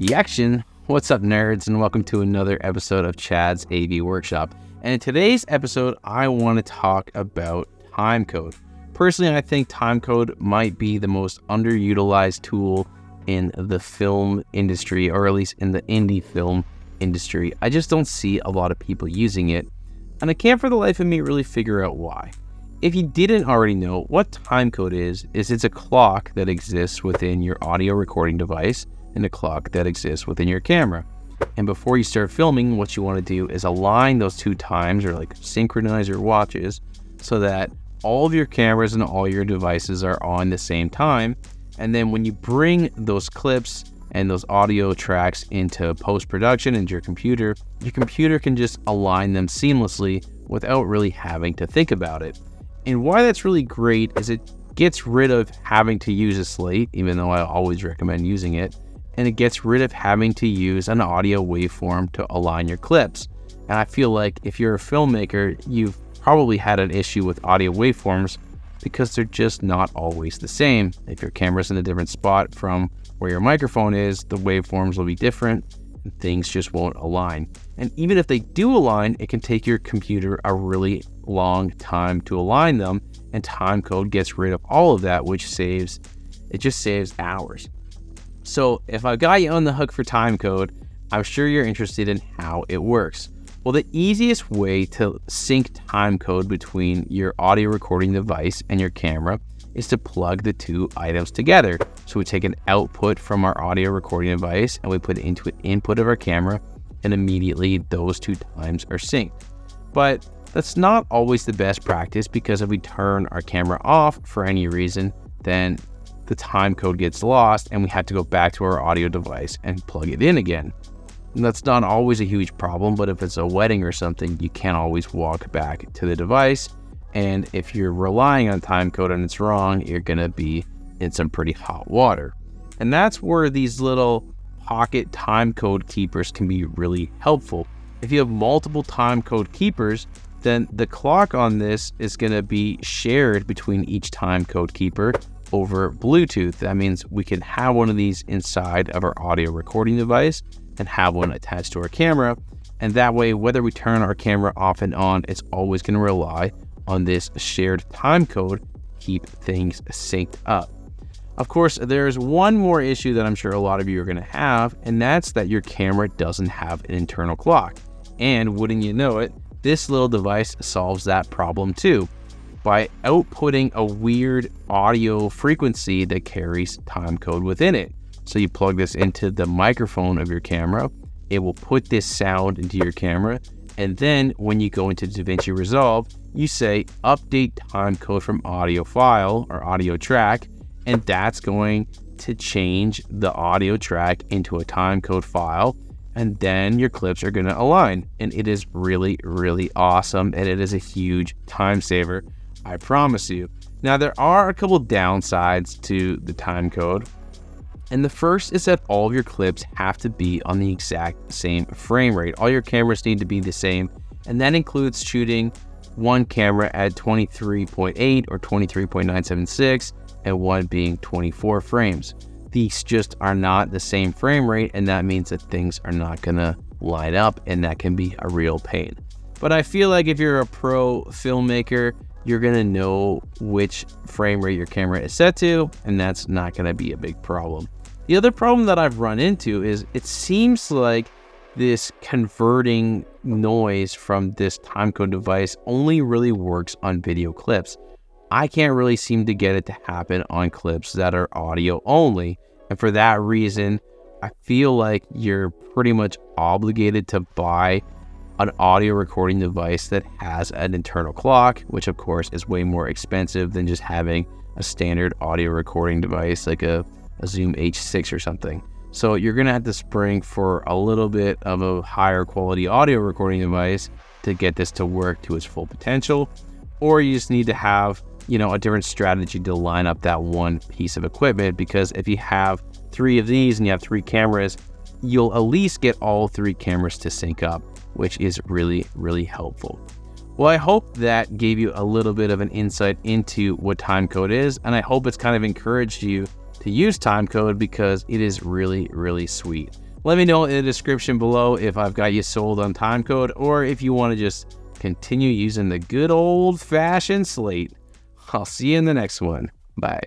Yaction! What's up, nerds, and welcome to another episode of Chad's AV Workshop. And in today's episode, I want to talk about timecode. Personally, I think timecode might be the most underutilized tool in the film industry, or at least in the indie film industry. I just don't see a lot of people using it, and I can't for the life of me really figure out why. If you didn't already know, what timecode is it's a clock that exists within your audio recording device and a clock that exists within your camera. And before you start filming, what you want to do is align those two times, or like synchronize your watches, so that all of your cameras and all your devices are on the same time. And then when you bring those clips and those audio tracks into post-production into your computer can just align them seamlessly without really having to think about it. And why that's really great is it gets rid of having to use a slate, even though I always recommend using it, and it gets rid of having to use an audio waveform to align your clips. And I feel like if you're a filmmaker, you've probably had an issue with audio waveforms because they're just not always the same. If your camera's in a different spot from where your microphone is, the waveforms will be different and things just won't align. And even if they do align, it can take your computer a really long time to align them, and timecode gets rid of all of that, which just saves hours. So if I got you on the hook for timecode, I'm sure you're interested in how it works. Well, the easiest way to sync timecode between your audio recording device and your camera is to plug the two items together. So we take an output from our audio recording device and we put it into an input of our camera, and immediately those two times are synced. But that's not always the best practice, because if we turn our camera off for any reason, then the timecode gets lost and we have to go back to our audio device and plug it in again. And that's not always a huge problem, but if it's a wedding or something, you can't always walk back to the device. And if you're relying on timecode and it's wrong, you're gonna be in some pretty hot water. And that's where these little pocket timecode keepers can be really helpful. If you have multiple timecode keepers, then the clock on this is gonna be shared between each timecode keeper over Bluetooth. That means we can have one of these inside of our audio recording device and have one attached to our camera. And that way, whether we turn our camera off and on, it's always going to rely on this shared timecode to keep things synced up. Of course, there's one more issue that I'm sure a lot of you are going to have, and that's that your camera doesn't have an internal clock. And wouldn't you know it, this little device solves that problem too, by outputting a weird audio frequency that carries timecode within it. So you plug this into the microphone of your camera, it will put this sound into your camera, and then when you go into DaVinci Resolve, you say update timecode from audio file or audio track, and that's going to change the audio track into a timecode file, and then your clips are going to align. And it is really, really awesome, and it is a huge time saver, I promise you. Now, there are a couple downsides to the timecode. And the first is that all of your clips have to be on the exact same frame rate. All your cameras need to be the same. And that includes shooting one camera at 23.8 or 23.976 and one being 24 frames. These just are not the same frame rate, and that means that things are not gonna line up, and that can be a real pain. But I feel like if you're a pro filmmaker, you're gonna know which frame rate your camera is set to, and that's not gonna be a big problem. The other problem that I've run into is it seems like this converting noise from this timecode device only really works on video clips. I can't really seem to get it to happen on clips that are audio only. And for that reason, I feel like you're pretty much obligated to buy an audio recording device that has an internal clock, which of course is way more expensive than just having a standard audio recording device like a Zoom H6 or something. So you're gonna have to spring for a little bit of a higher quality audio recording device to get this to work to its full potential, or you just need to have, a different strategy to line up that one piece of equipment, because if you have 3 of these and you have 3 cameras, you'll at least get all 3 cameras to sync up, which is really, really helpful. Well, I hope that gave you a little bit of an insight into what timecode is, and I hope it's kind of encouraged you to use timecode because it is really, really sweet. Let me know in the description below if I've got you sold on timecode, or if you want to just continue using the good old-fashioned slate. I'll see you in the next one. Bye.